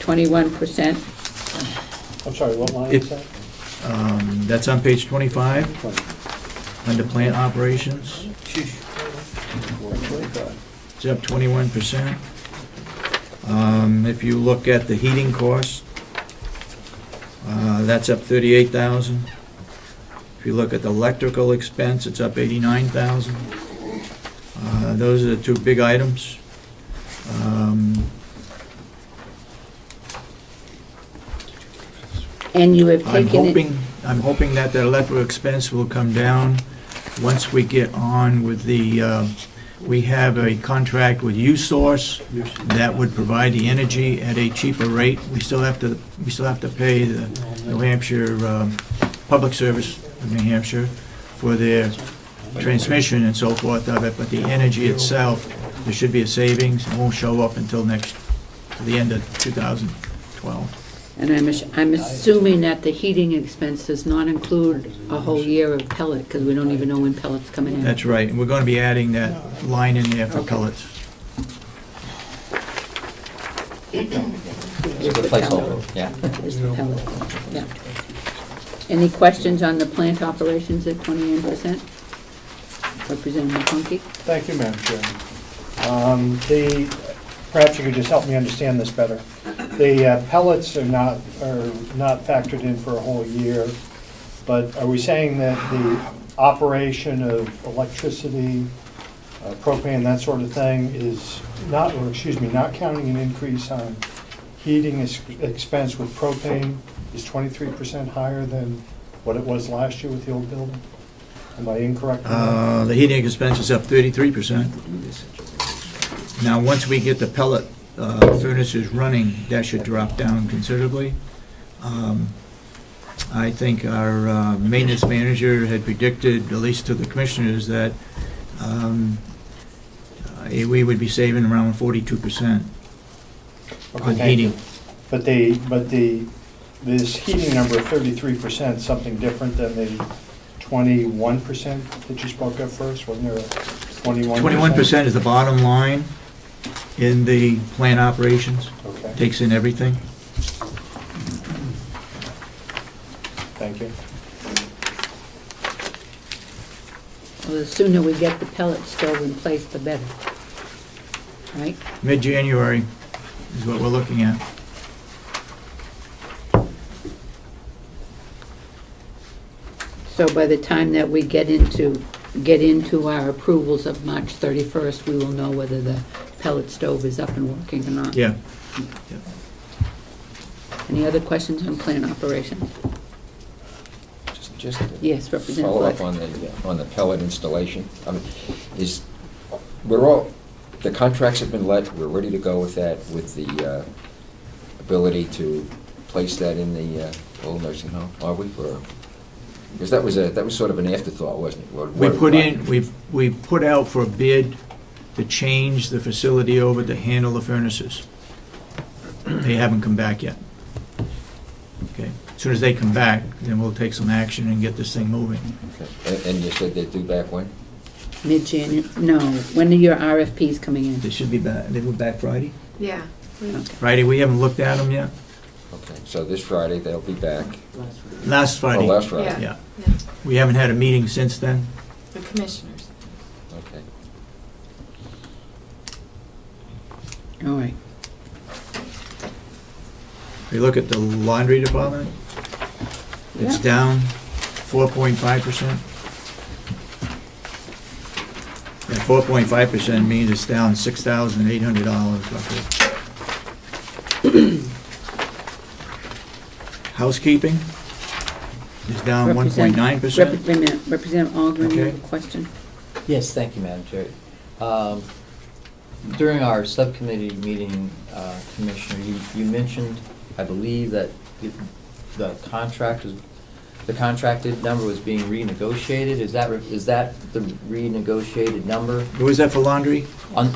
21%. I'm sorry, what line is that? That's on page 25, under plant operations. It's up 21%. If you look at the heating cost, that's up 38,000. If you look at the electrical expense, it's up 89,000. Those are the two big items. And you have taken I'm hoping that the electrical expense will come down once we get on with the, we have a contract with USource that would provide the energy at a cheaper rate. We still have to pay the New Hampshire Public Service of New Hampshire for their transmission and so forth of it, but the energy itself, there should be a savings. It won't show up until the end of 2012. And I'm assuming that the heating expense does not include a whole year of pellet, because we don't even know when pellet's coming in. That's right, and we're going to be adding that line in there for pellets. Here's the pellet. Yeah. Here's the pellet. Yeah. Any questions on the plant operations at 21%? Representative McConkey? Thank you, Madam Chairman. Perhaps you could just help me understand this better. The pellets are not factored in for a whole year, but are we saying that the operation of electricity, propane, that sort of thing is not, or excuse me, not counting an increase on heating expense with propane is 23% higher than what it was last year with the old building? Am I incorrect? The heating expense is up 33%. Now, once we get the pellet furnaces running, that should drop down considerably. I think our maintenance manager had predicted, at least to the commissioners, that we would be saving around 42% on heating. But this heating number of 33% something different than the 21% that you spoke of first? Wasn't there a 21%? 21% is the bottom line in the plant operations. Okay. Takes in everything. Thank you. Well, the sooner we get the pellet stove in place, the better. Right? Mid-January is what we're looking at. So by the time that we get into our approvals of March 31st, we will know whether the pellet stove is up and working or not. Yeah. Any other questions on plant operations? Just Yes, Representative follow up Black. on the pellet installation. The contracts have been let. We're ready to go with that, with the ability to place that in the old nursing home. Are we? Because that was sort of an afterthought, wasn't it? We put out for a bid to change the facility over to handle the furnaces. They haven't come back yet. Okay. As soon as they come back, then we'll take some action and get this thing moving. Okay. And you said they're due back when? Mid-January? No. When are your RFPs coming in? They should be back. They were back Friday? Yeah. Okay. Friday, we haven't looked at them yet. Okay. So this Friday they'll be back. Last Friday. Oh, last Friday. Yeah. Yeah. We haven't had a meeting since then. The commissioners. Okay. All right. If you look at the laundry department, it's down 4.5%. And 4.5% means it's down $6,800 roughly. Housekeeping is down 1.9%. Representative Aldrin, you have a Okay. question? Yes, thank you, Madam Chair. During our subcommittee meeting, Commissioner, you mentioned, I believe, that the contracted number was being renegotiated. Is that the renegotiated number? What was that for laundry?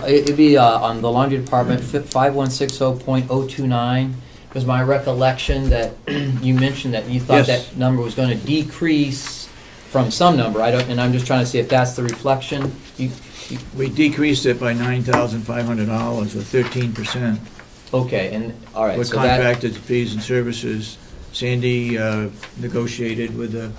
It'd be on the laundry department, 5160.029. It was my recollection that you mentioned that you thought that number was going to decrease from some number. And I'm just trying to see if that's the reflection. We decreased it by $9,500 or 13%. Okay, and, all right, with so that, contracted fees and services. Sandy negotiated with the,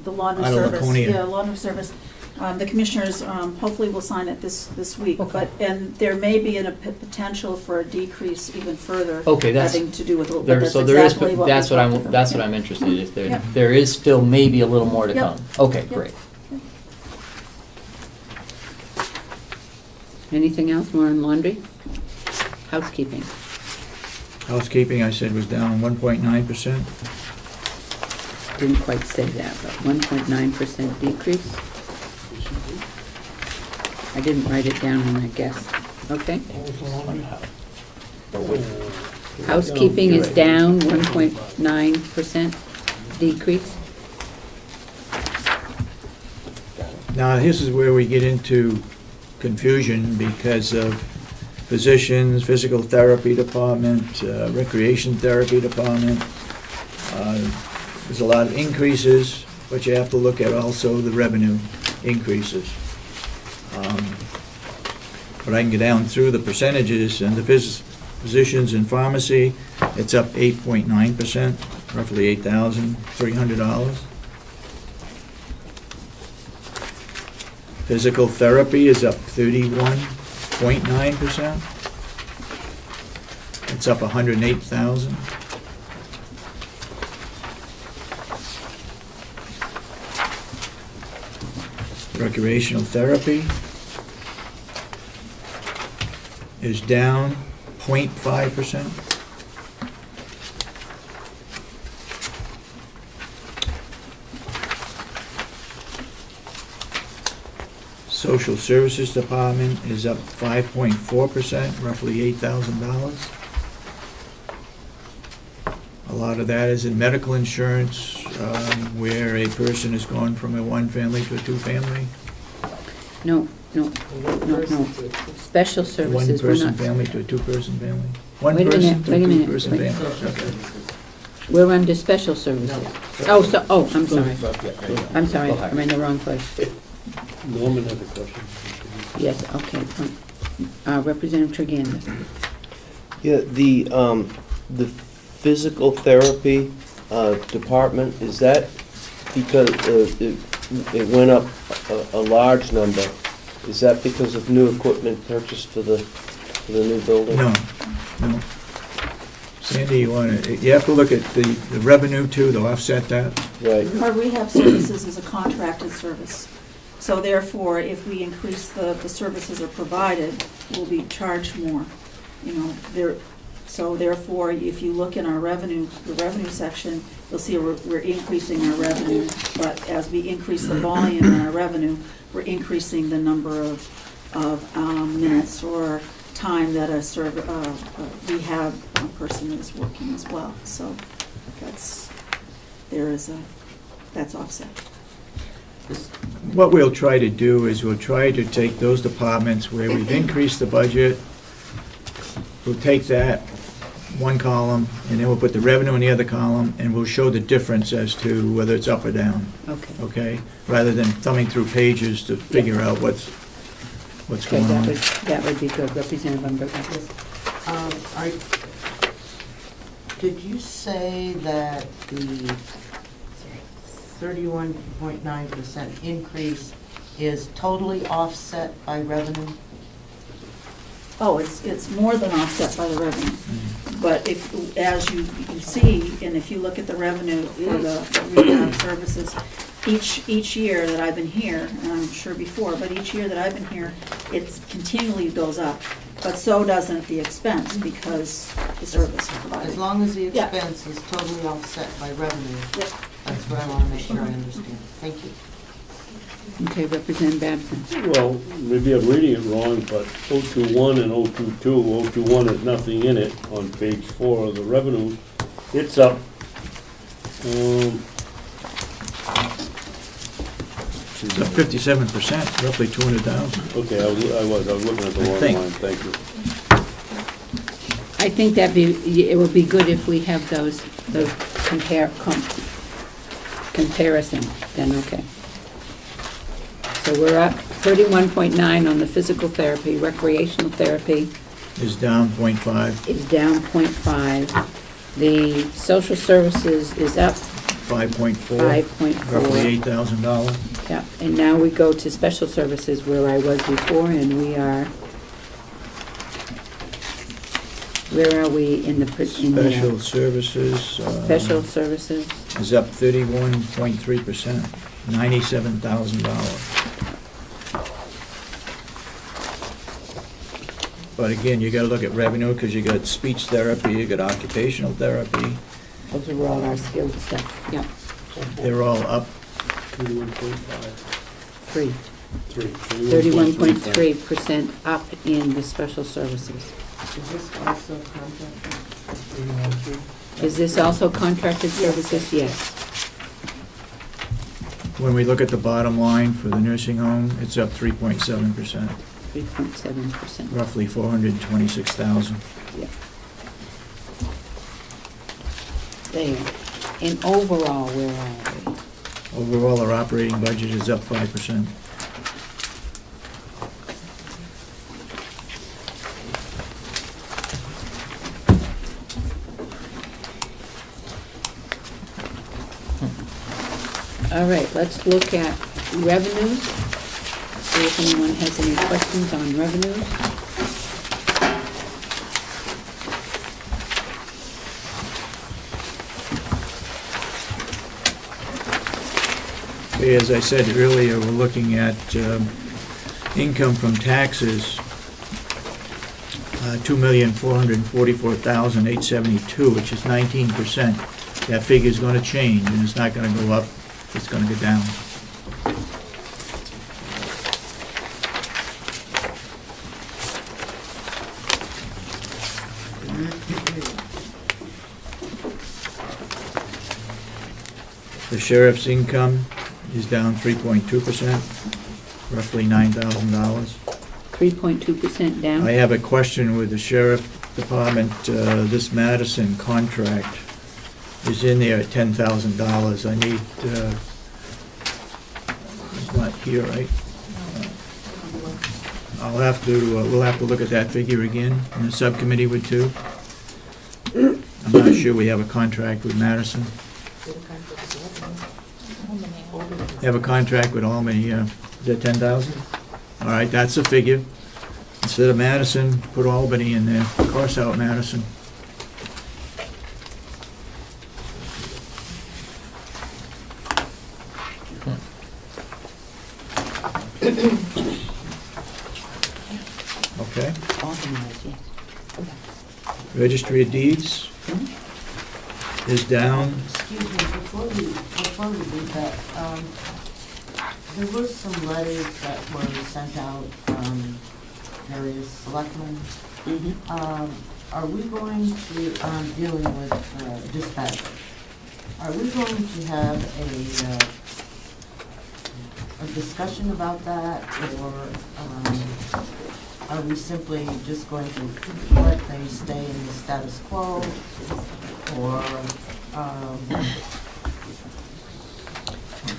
The laundry Out of service, Laconia. yeah, laundry service. The commissioners hopefully will sign it this week, Okay. and there may be a potential for a decrease even further. Okay, that's- Having to do with, but there, that's so there is, exactly what we that's what talked I'm, about. that's what Yeah. I'm interested in, if there, Yep. there is still maybe a little more to Yep. come. Okay, Yep. great. Anything else more on laundry? Housekeeping. housekeeping, I said, was down 1.9%. Didn't quite say that, but 1.9% decrease. I didn't write it down on my guess. Okay. Housekeeping is down 1.9% decrease. Now, this is where we get into confusion because of physicians, physical therapy department, recreation therapy department. There's a lot of increases, but you have to look at also the revenue increases. But I can get down through the percentages, and the physicians in pharmacy, it's up 8.9%, roughly $8,300. Physical therapy is up 31.9%. It's up 108,000. Recreational therapy is down 0.5%. Social Services Department is up 5.4%, roughly $8,000. A lot of that is in medical insurance, where a person has gone from a one-family to a two-family. No. Special services, we're One-person not. family to a two-person family. Wait a One person minute, to wait a a minute, two-person wait. family. Okay. We're under special services. I'm sorry. I'm sorry, I'm in the wrong place. Norman has a question. Yes, okay. Representative Triganda. Yeah, the physical therapy department, is that because it went up a large number? Is that because of new equipment purchased for the new building? No. Sandy, you have to look at the revenue too, to offset that. Right. Our rehab services is a contracted service. So therefore, if we increase the services are provided, we'll be charged more. So therefore, if you look in our revenue, the revenue section, you'll see we're increasing our revenue, but as we increase the volume in our revenue, we're increasing the number of minutes or time that a rehab person is working as well. So that's offset. What we'll try to do is we'll try to take those departments where we've increased the budget, we'll take that one column, and then we'll put the revenue in the other column, and we'll show the difference as to whether it's up or down, Okay. okay? Rather than thumbing through pages to figure out what's Okay, going on. that would be good. Representative Umberto. Did you say that the 31.9% increase is totally offset by revenue? Oh, it's more than offset by the revenue. But as you see, and if you look at the revenue for the rehab services, each year that I've been here, and I'm sure before, but each year that I've been here, it continually goes up. But so doesn't the expense, because the service provided. As long as the Yeah. expense is totally offset by revenue, Yep. that's what I want to make sure I understand. Thank you. Okay, Representative Babson. Well, maybe I'm reading it wrong, but 021 and 022, 021 has nothing in it on page 4 of the revenue. It's up, It's up 57%, roughly 200,000. okay, I was looking at the wrong think. line, thank you. I think it would be good if we have those comparison, then okay. So we're up 31.9 on the physical therapy. Recreational therapy Is down 0.5, is down 0.5. The social services is up 5.4, roughly 5.4. $8,000. Yeah, and now we go to special services where I was before, and where are we in the? Special services. Special services. Is up 31.3%, $97,000. But again, you gotta look at revenue, because you got speech therapy, you got occupational therapy, Those are all our skilled stuff, yeah, they're all up. 31.5. 31.3% up in the special services. Is this also contracted? Is this also contracted services? Yes. When we look at the bottom line for the nursing home, it's up 3.7%, 3.7%. roughly 426,000. Yeah. There. And overall, where are we? Overall, our operating budget is up 5%. All right, let's look at revenues. See if anyone has any questions on revenues. As I said earlier, we're looking at income from taxes, $2,444,872, which is 19%. That figure's going to change, and it's not going to go up, it's going to go down. The sheriff's income is down 3.2%, roughly $9,000. 3.2% down. I have a question with the sheriff department. This Madison contract is in there at $10,000. I need, it's not here, right? I'll have to, we'll have to look at that figure again, and the subcommittee would too. I'm not sure we have a contract with Madison. Have a contract with Albany, is that 10,000? All right, that's the figure. Instead of Madison, put Albany in there, cross out Madison. Okay. Registry of Deeds is down. Excuse me, before we do that, there were some letters that were sent out from various selectmen. Are we going to, dealing with dispatch, are we going to have a discussion about that, or are we simply just going to let things stay in the status quo, or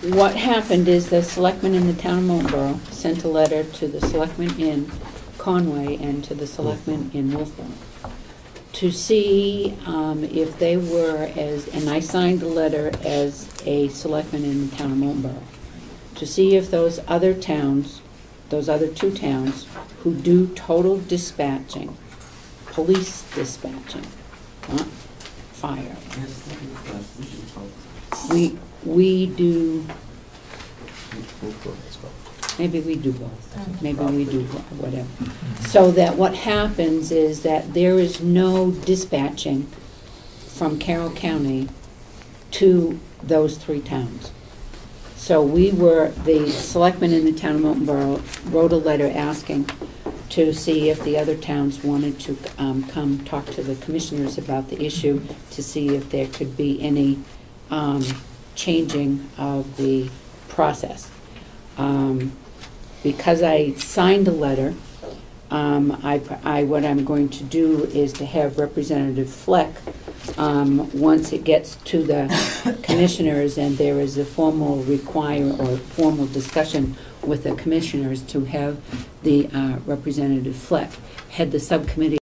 What happened is the selectmen in the town of Moultonborough sent a letter to the selectmen in Conway and to the selectmen in Wolfboro to see if they were and I signed the letter as a selectman in the town of Moultonborough, to see if those other towns, those other two towns who do total dispatching, police dispatching, not fire. We do, maybe we do both, maybe we do whatever. So that what happens is that there is no dispatching from Carroll County to those three towns. So the selectmen in the town of Moultonborough wrote a letter asking to see if the other towns wanted to come talk to the commissioners about the issue, to see if there could be any changing of the process. Because I signed a letter, what I'm going to do is to have Representative Fleck, once it gets to the commissioners and there is a formal formal discussion with the commissioners to have the Representative Fleck head the subcommittee